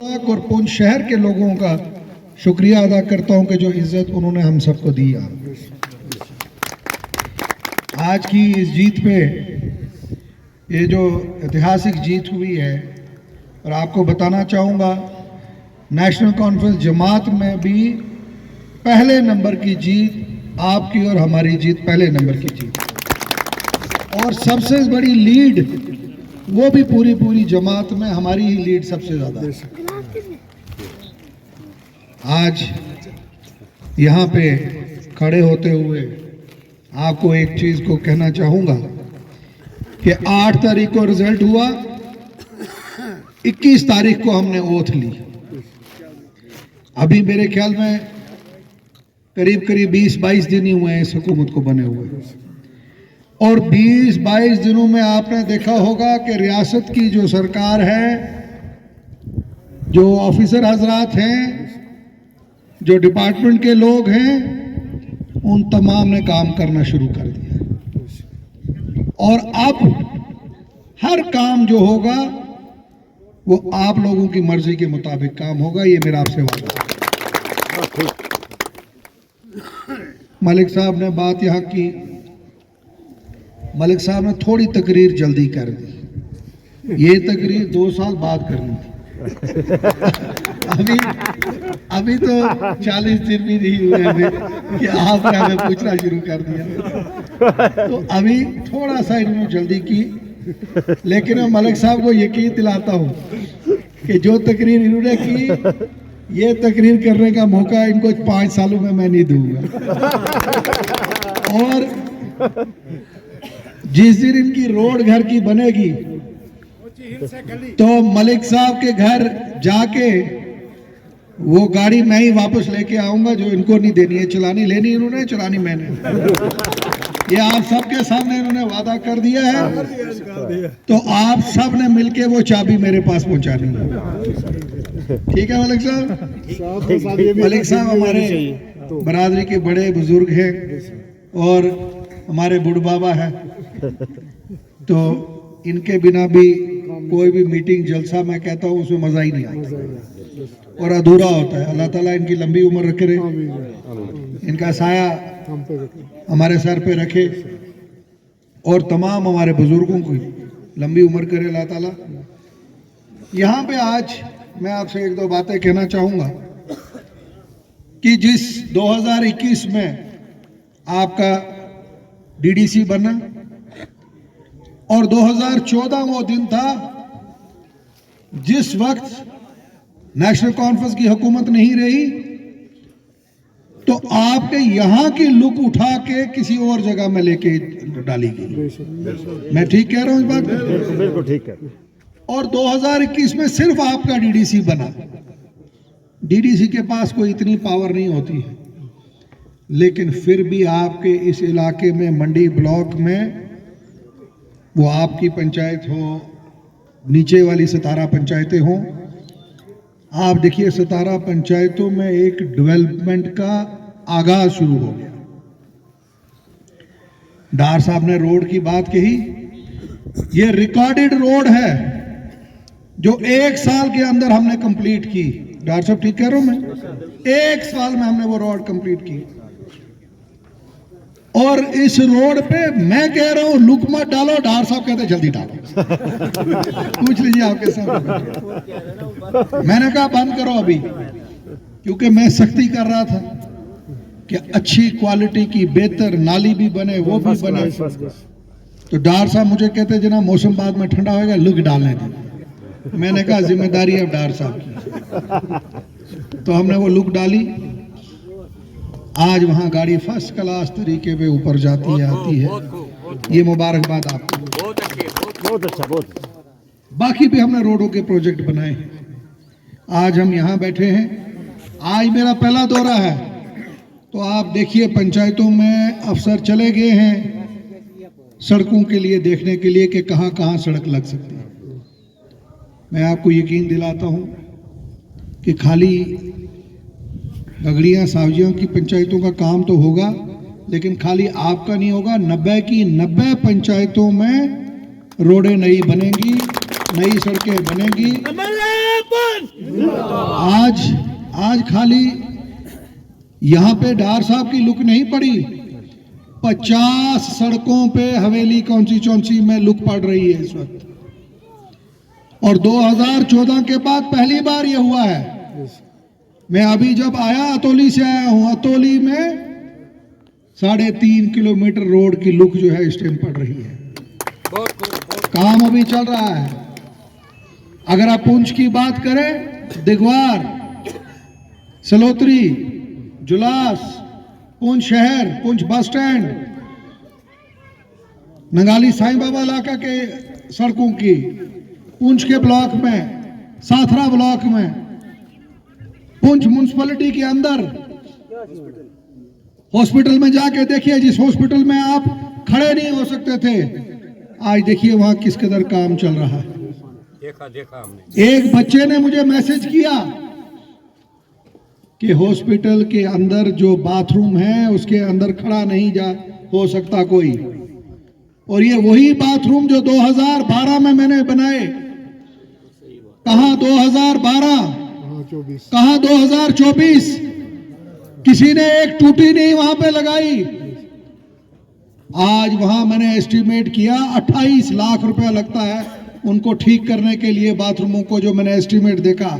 और पुंछ शहर के लोगों का शुक्रिया अदा करता हूं कि जो इज्जत उन्होंने हम सबको दी। आज की इस जीत पे, ये जो ऐतिहासिक जीत हुई है, और आपको बताना चाहूँगा नेशनल कॉन्फ्रेंस जमात में भी पहले नंबर की जीत आपकी और हमारी जीत पहले नंबर की जीत, और सबसे बड़ी लीड वो भी पूरी जमात में हमारी ही लीड सबसे ज़्यादा है। आज यहाँ पे खड़े होते हुए आपको एक चीज़ को कहना चाहूँगा कि 8 तारीख को रिजल्ट हुआ, 21 तारीख को हमने ओथ ली। अभी मेरे ख्याल में करीब 20-22 दिन ही हुए हैं इस हुकूमत को बने हुए, और 20-22 दिनों में आपने देखा होगा कि रियासत की जो सरकार है, जो ऑफिसर हजरात हैं, जो डिपार्टमेंट के लोग हैं, उन तमाम ने काम करना शुरू कर दिया। और अब हर काम जो होगा वो आप लोगों की मर्जी के मुताबिक काम होगा, ये मेरा आपसे वादा है। मलिक साहब ने बात यहाँ की, मलिक साहब ने थोड़ी तकरीर जल्दी कर दी। ये तकरीर 2 साल बाद करनी थी। अभी तो 40 दिन भी नहीं हुए हमें कि आपने हमें पूछना शुरू कर दिया, तो अभी थोड़ा सा इन्होंने जल्दी की। लेकिन मैं मलिक साहब को यकीन दिलाता हूँ कि जो तकरीर इन्होंने की, ये तकरीर करने का मौका इनको 5 सालों में मैं नहीं दूंगा। और जिस दिन इनकी रोड घर की बनेगी, तो मलिक साहब के घर जाके वो गाड़ी मैं ही वापस लेके आऊंगा जो इनको नहीं देनी है। चलानी लेनी इन्होंने, चलानी मैंने। ये आप सबके सामने इन्होंने वादा कर दिया है, तो आप सब ने मिलके वो चाबी मेरे पास पहुंचानी है। ठीक है मलिक साहब? मलिक साहब हमारे बरादरी के बड़े बुजुर्ग हैं और हमारे बुढ़ बाबा हैं, तो इनके बिना भी कोई भी मीटिंग जलसा मैं कहता हूँ उसमें मजा ही नहीं आता और अधूरा होता है। अल्लाह ताला इनकी लंबी उम्र रखे रहे, इनका साया हमारे सर पे रखे, और तमाम हमारे बुजुर्गों को लंबी उम्र करे अल्लाह ताला। यहाँ पे आज मैं आपसे 1-2 बातें कहना चाहूँगा कि जिस 2021 में आपका डीडीसी बना, और 2014 वो दिन था जिस वक्त नेशनल कॉन्फ्रेंस की हुकूमत नहीं रही, तो आपके यहां की लुक उठा के किसी और जगह में लेके डाली गई। मैं ठीक कह रहा हूं इस बात? बिल्कुल ठीक है। और 2021 में सिर्फ आपका डीडीसी बना। डीडीसी के पास कोई इतनी पावर नहीं होती है, लेकिन फिर भी आपके इस इलाके में, मंडी ब्लॉक में, वो आपकी पंचायत हो, नीचे वाली 17 पंचायतें हों, आप देखिए 17 पंचायतों में एक डेवलपमेंट का आगाज शुरू हो गया। डार साहब ने रोड की बात कही, ये रिकॉर्डेड रोड है जो 1 साल के अंदर हमने कंप्लीट की। डार साहब ठीक कह रहा हूं मैं? 1 साल में हमने वो रोड कंप्लीट की, और इस रोड पे मैं कह रहा हूं लुक मत डालो, डार साहब कहते जल्दी डालो। पूछ लीजिए आपके सामने। मैंने कहा बंद करो अभी, क्योंकि मैं सख्ती कर रहा था कि अच्छी क्वालिटी की बेहतर नाली भी बने, वो भी बने। तो डार साहब मुझे कहते जना मौसम बाद में ठंडा होगा, लुक डालने दे। मैंने कहा जिम्मेदारी है डार साहब की। तो हमने वो लुक डाली। आज वहां गाड़ी फर्स्ट क्लास तरीके पे ऊपर जाती है, आती है। ये मुबारकबाद आपको। बहुत अच्छा। बाकी भी हमने रोडों के प्रोजेक्ट बनाए। आज हम यहाँ बैठे हैं, आज मेरा पहला दौरा है, तो आप देखिए पंचायतों में अफसर चले गए हैं सड़कों के लिए, देखने के लिए कि कहाँ कहाँ सड़क लग सकती है। मैं आपको यकीन दिलाता हूँ कि खाली गगड़ियाँ सावजियों की पंचायतों का काम तो होगा, लेकिन खाली आपका नहीं होगा। 90 की 90 पंचायतों में रोडें नई बनेंगी, नई सड़कें बनेंगी। आज खाली यहां पे डार साहब की लुक नहीं पड़ी, 50 सड़कों पे हवेली कॉन्स्टिट्यूंसी में लुक पड़ रही है इस वक्त। और 2014 के बाद पहली बार ये हुआ है। मैं अभी जब आया अतौली से आया हूं, अतौली में 3.5 किलोमीटर रोड की लुक जो है इस टाइम पड़ रही है। काम अभी चल रहा है। अगर आप पुंछ की बात करें, दिगवार, सलोत्री, जुलास, पुंछ शहर, पुंछ बस स्टैंड, नंगाली साईं बाबा इलाका के सड़कों की, पुंछ के ब्लॉक में, साथरा ब्लॉक में, पुंछ म्युनिसिपैलिटी के अंदर हॉस्पिटल में जाके देखिए, जिस हॉस्पिटल में आप खड़े नहीं हो सकते थे, आज देखिए वहां किस कदर काम चल रहा है। देखा हमने। एक बच्चे ने मुझे मैसेज किया कि हॉस्पिटल के अंदर जो बाथरूम है उसके अंदर खड़ा नहीं जा हो सकता कोई, और ये वही बाथरूम जो 2012 में मैंने बनाए। कहां 2012, कहां 2024? किसी ने एक टूटी नहीं वहां पे लगाई। आज वहां मैंने एस्टिमेट किया 28 लाख रुपया लगता है उनको ठीक करने के लिए बाथरूमों को, जो मैंने एस्टिमेट देखा।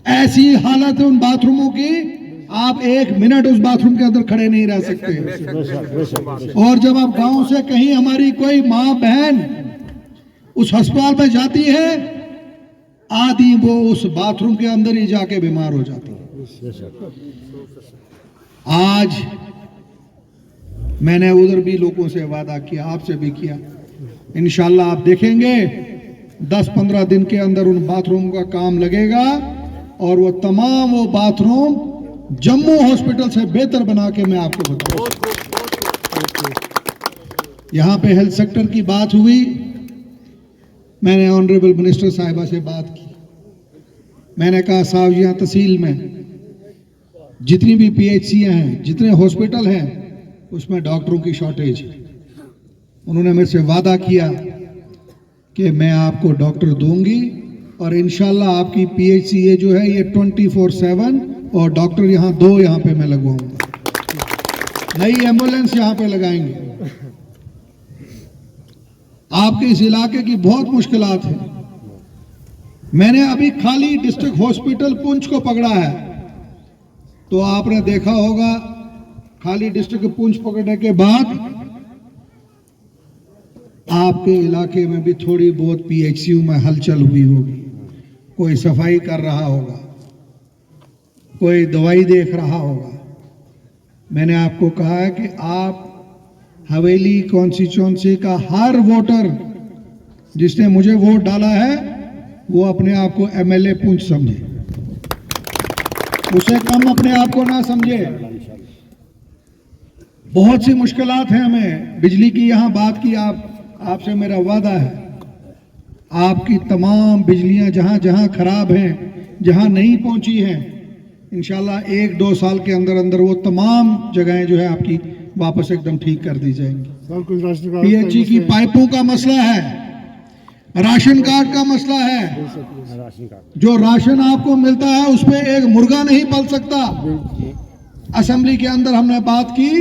ऐसी हालत है उन बाथरूमों की, आप 1 मिनट उस बाथरूम के अंदर खड़े नहीं रह सकते। और जब आप गांव से कहीं हमारी कोई माँ बहन उस अस्पताल में जाती है, आधी वो उस बाथरूम के अंदर ही जाके बीमार हो जाती है। आज मैंने उधर भी लोगों से वादा किया, आपसे भी किया, इंशाल्लाह आप देखेंगे 10-15 दिन के अंदर उन बाथरूम का काम लगेगा और वो तमाम वो बाथरूम जम्मू हॉस्पिटल से बेहतर बना के मैं आपको बताऊंगा। यहां पे हेल्थ सेक्टर की बात हुई, मैंने ऑनरेबल मिनिस्टर साहिबा से बात की। मैंने कहा साहब यहाँ तहसील में जितनी भी PHCयां हैं, जितने हॉस्पिटल हैं, उसमें डॉक्टरों की शॉर्टेज है। उन्होंने मेरे से वादा किया कि मैं आपको डॉक्टर दूंगी और इंशाल्लाह आपकी PHCA जो है ये 24/7, और डॉक्टर यहाँ 2 यहाँ पे मैं लगवाऊंगा। नई एम्बुलेंस यहाँ पे लगाएंगे। आपके इस इलाके की बहुत मुश्किलात है। मैंने अभी खाली डिस्ट्रिक्ट हॉस्पिटल पुंछ को पकड़ा है, तो आपने देखा होगा खाली डिस्ट्रिक्ट पुंछ पकड़ने के बाद आपके इलाके में भी थोड़ी बहुत PHCU में हलचल हुई होगी। कोई सफाई कर रहा होगा, कोई दवाई देख रहा होगा। मैंने आपको कहा है कि आप हवेली कॉन्स्टिट्यूंसी का हर वोटर जिसने मुझे वोट डाला है वो अपने आप को MLA पुंछ समझे, उसे कम अपने आप को ना समझे। बहुत सी मुश्किलात हैं हमें। बिजली की यहां बात की, आपसे मेरा वादा है आपकी तमाम बिजलियां जहां जहां खराब हैं, जहां नहीं पहुंची हैं, इंशाल्लाह 1-2 साल के अंदर अंदर वो तमाम जगहें जो है आपकी वापस एकदम ठीक कर दी जाएंगी। PHC की पाइपों का मसला है, राशन कार्ड का मसला है। जो राशन आपको मिलता है उस पर एक मुर्गा नहीं पल सकता। असेंबली के अंदर हमने बात की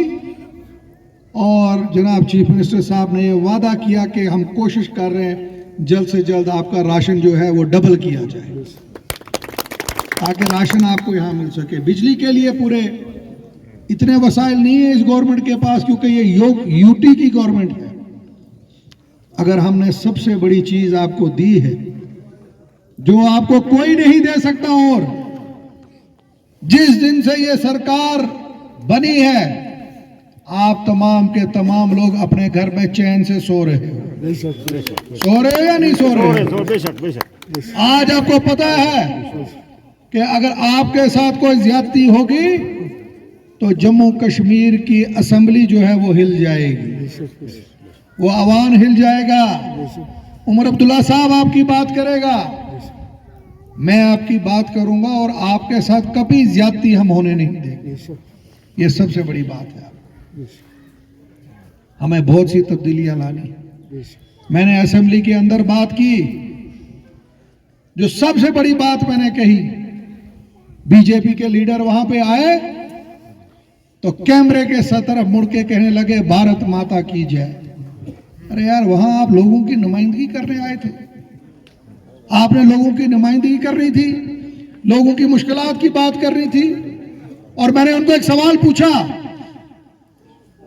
और जनाब चीफ मिनिस्टर साहब ने ये वादा किया कि हम कोशिश कर रहे हैं जल्द से जल्द आपका राशन जो है वो डबल किया जाए ताकि राशन आपको यहाँ मिल सके। बिजली के लिए पूरे इतने वसाइल नहीं है इस गवर्नमेंट के पास, क्योंकि ये UT की गवर्नमेंट है। अगर हमने सबसे बड़ी चीज आपको दी है जो आपको कोई नहीं दे सकता, और जिस दिन से ये सरकार बनी है आप तमाम के तमाम लोग अपने घर में चैन से सो रहे हो। सो रहे हो या नहीं सो रहे हो? आज आपको पता है कि अगर आपके साथ कोई ज्यादती होगी तो जम्मू कश्मीर की असेंबली जो है वो हिल जाएगी, वो अवान हिल जाएगा। उमर अब्दुल्ला साहब आपकी बात करेगा, मैं आपकी बात करूंगा और आपके साथ कभी ज्यादती हम होने नहीं देंगे। ये सबसे बड़ी बात है। हमें बहुत सी तब्दीलियां लानी। मैंने असेंबली के अंदर बात की, जो सबसे बड़ी बात मैंने कही बीजेपी के लीडर वहां पे आए तो कैमरे के तरफ मुड़ के कहने लगे भारत माता की जय। अरे यार, वहां आप लोगों की नुमाइंदगी करने आए थे, आपने लोगों की नुमाइंदगी करनी थी, लोगों की मुश्किलात की बात करनी थी। और मैंने उनको एक सवाल पूछा,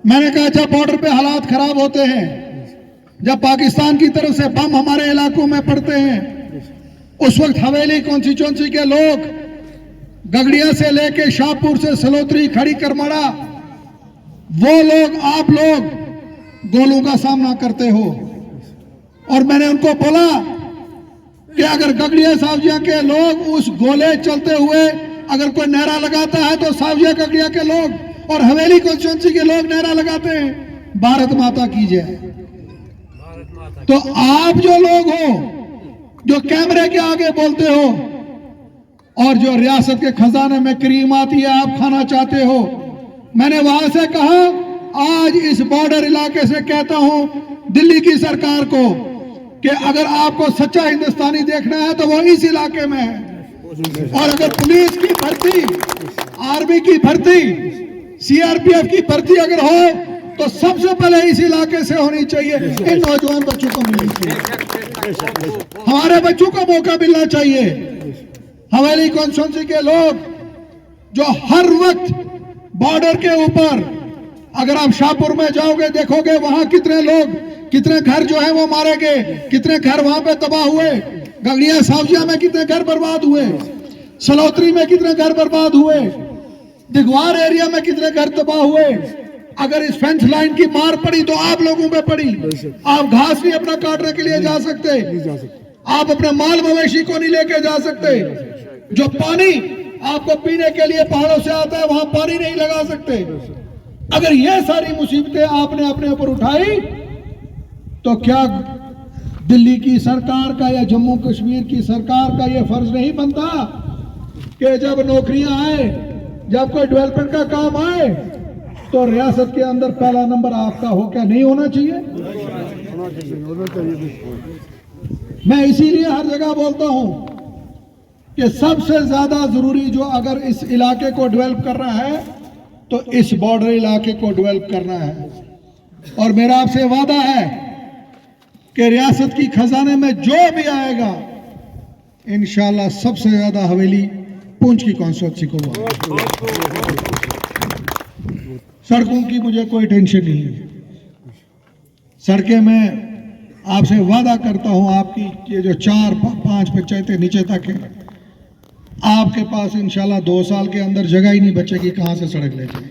मैंने कहा जब बॉर्डर पे हालात खराब होते हैं, जब पाकिस्तान की तरफ से बम हमारे इलाकों में पड़ते हैं, उस वक्त हवेली कॉन्स्टिट्यूएंसी के लोग गगड़िया से लेके शाहपुर से सलोत्री, खड़ी करमाड़ा, वो लोग, आप लोग गोलों का सामना करते हो। और मैंने उनको बोला कि अगर गगड़िया सावजिया के लोग उस गोले चलते हुए अगर कोई नारा लगाता है तो सावजिया गगड़िया के लोग और हवेली कॉन्स्टिट्यूएंसी के लोग नारा लगाते हैं भारत माता की जय। तो आप जो लोग हो, जो कैमरे के आगे बोलते हो और जो रियासत के खजाने में क्रीम आती है आप खाना चाहते हो, मैंने वहां से कहा आज इस बॉर्डर इलाके से कहता हूं दिल्ली की सरकार को कि अगर आपको सच्चा हिंदुस्तानी देखना है तो वो इस इलाके में है। और अगर पुलिस की भर्ती, आर्मी की भर्ती, सीआरपीएफ की भर्ती अगर हो तो सबसे पहले इस इलाके से होनी चाहिए। इन नौजवान बच्चों को मिलनी चाहिए, हमारे बच्चों को मौका मिलना चाहिए। हवेली कॉन्स्टिट्यूएंसी के लोग जो हर वक्त बॉर्डर के ऊपर, अगर आप शाहपुर में जाओगे देखोगे वहां कितने लोग, कितने घर जो है वो मारे गए, कितने घर वहां पे तबाह हुए, गगड़िया सावजिया में कितने घर बर्बाद हुए, सलोत्री में कितने घर बर्बाद हुए, दिगवार एरिया में कितने घर तबाह हुए। अगर इस फेंस लाइन की मार पड़ी तो आप लोगों पे पड़ी। आप घास नहीं अपना काटने के लिए जा सकते, आप अपने माल मवेशी को नहीं लेके जा सकते, जो पानी आपको पीने के लिए पहाड़ों से आता है वहां पानी नहीं लगा सकते। अगर ये सारी मुसीबतें आपने अपने ऊपर उठाई तो क्या दिल्ली की सरकार का या जम्मू कश्मीर की सरकार का यह फर्ज नहीं बनता कि जब नौकरियां आए, जब कोई डेवलपमेंट का काम आए तो रियासत के अंदर पहला नंबर आपका हो? क्या नहीं होना चाहिए? मैं इसीलिए हर जगह बोलता हूं कि सबसे ज्यादा जरूरी जो अगर इस इलाके को डेवलप करना है तो इस बॉर्डर इलाके को डेवलप करना है। और मेरा आपसे वादा है कि रियासत की खजाने में जो भी आएगा इंशाल्लाह सबसे ज्यादा हवेली पुंछ की कॉन्स्टिट्यूएंसी को। सड़कों की मुझे कोई टेंशन नहीं है, सड़कें मैं आपसे वादा करता हूं, आपकी ये जो 4-5 पंचायतें नीचे तक है, आपके पास इंशाल्लाह 2 साल के अंदर जगह ही नहीं बचेगी कहां से सड़क ले जाए।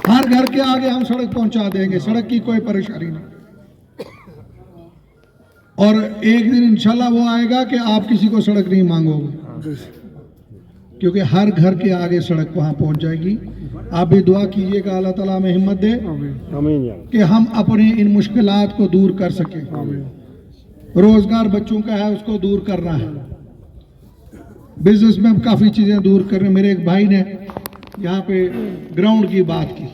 हर घर के आगे हम सड़क पहुंचा देंगे, सड़क की कोई परेशानी नहीं। और एक दिन इंशाल्लाह वो आएगा कि आप किसी को सड़क नहीं मांगोगे, क्योंकि हर घर के आगे सड़क वहां पहुंच जाएगी। आप भी दुआ कीजिएगा अल्लाह ताला हमें हिम्मत दे कि हम अपने इन मुश्किलात को दूर कर सकें। रोजगार बच्चों का है उसको दूर करना है, बिजनेस में काफी चीजें दूर करने। मेरे एक भाई ने यहाँ पे ग्राउंड की बात की,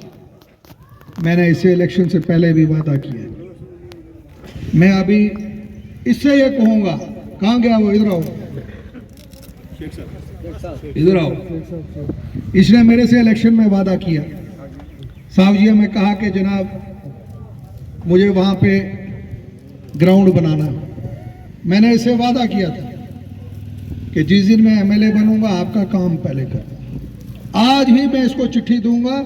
मैंने इसे इलेक्शन से पहले भी वादा किया। मैं अभी इससे ये कहूंगा, कहाँ गया वो? इधर आओ, इधर आओ। इसने मेरे से इलेक्शन में वादा किया, सावजिया में कहा कि जनाब मुझे वहां पे ग्राउंड बनाना। मैंने इसे वादा किया था कि जिस दिन मैं एमएलए बनूंगा आपका काम पहले कर। आज ही मैं इसको चिट्ठी दूंगा,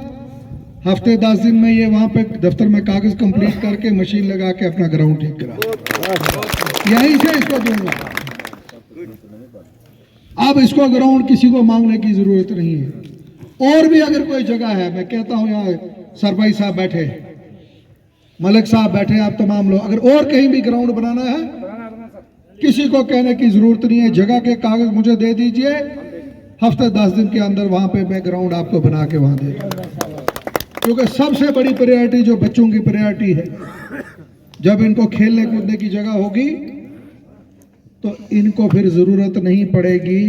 हफ्ते 10 दिन में ये वहां पे दफ्तर में कागज कंप्लीट करके मशीन लगा के अपना ग्राउंड ठीक करा, यहीं से इसको दूंगा। अब इसको ग्राउंड किसी को मांगने की जरूरत नहीं है। और भी अगर कोई जगह है, मैं कहता हूं यहाँ सरभाई साहब बैठे, मलिक साहब बैठे, आप तमाम लोग, अगर और कहीं भी ग्राउंड बनाना है किसी को कहने की जरूरत नहीं है, जगह के कागज मुझे दे दीजिए, हफ्ते 10 दिन के अंदर वहां पे मैं ग्राउंड आपको बना के वहां दे दूंगा। क्योंकि सबसे बड़ी प्रायोरिटी जो बच्चों की प्रायोरिटी है, जब इनको खेलने कूदने की जगह होगी तो इनको फिर जरूरत नहीं पड़ेगी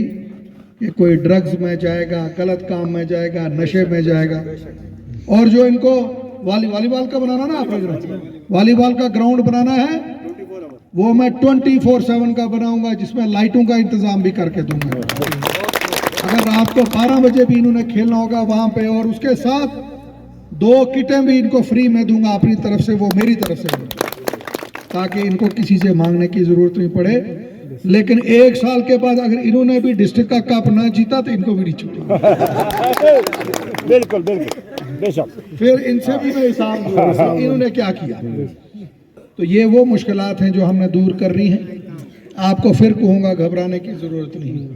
कि कोई ड्रग्स में जाएगा, गलत काम में जाएगा, नशे में जाएगा। और जो इनको वॉलीबॉल का बनाना ना, आपने वॉलीबॉल का ग्राउंड बनाना है, वो मैं 24/7 का बनाऊंगा, जिसमें लाइटों का इंतजाम भी करके दूंगा। अगर रात को 12 बजे भी इन्होंने खेलना होगा वहां पे, और उसके साथ 2 किटें भी इनको फ्री में दूंगा अपनी तरफ से, वो मेरी तरफ से दूंगा, ताकि इनको किसी से मांगने की जरूरत नहीं पड़े। लेकिन 1 साल के बाद अगर इन्होंने भी डिस्ट्रिक्ट का कप ना जीता तो इनको भी नहीं छूटेगा। बिल्कुल बिल्कुल बेशक, फिर इनसे भी मैं हिसाब लूंगा इन्होंने क्या किया। तो ये वो मुश्किलात हैं जो हमने दूर करनी है। आपको फिर कहूँगा, घबराने की जरूरत नहीं।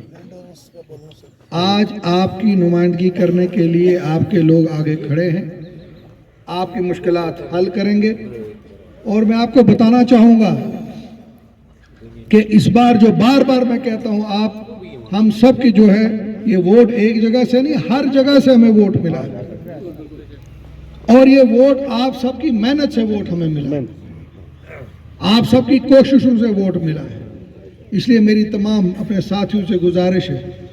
आज आपकी नुमाइंदगी करने के लिए आपके लोग आगे खड़े हैं, आपकी मुश्किलात हल करेंगे। और मैं आपको बताना चाहूँगा कि इस बार जो बार बार मैं कहता हूँ, आप हम सब की जो है ये वोट एक जगह से नहीं, हर जगह से हमें वोट मिला है, और ये वोट आप सबकी मेहनत से वोट हमें मिला, आप सबकी कोशिशों से वोट मिला है। इसलिए मेरी तमाम अपने साथियों से गुजारिश है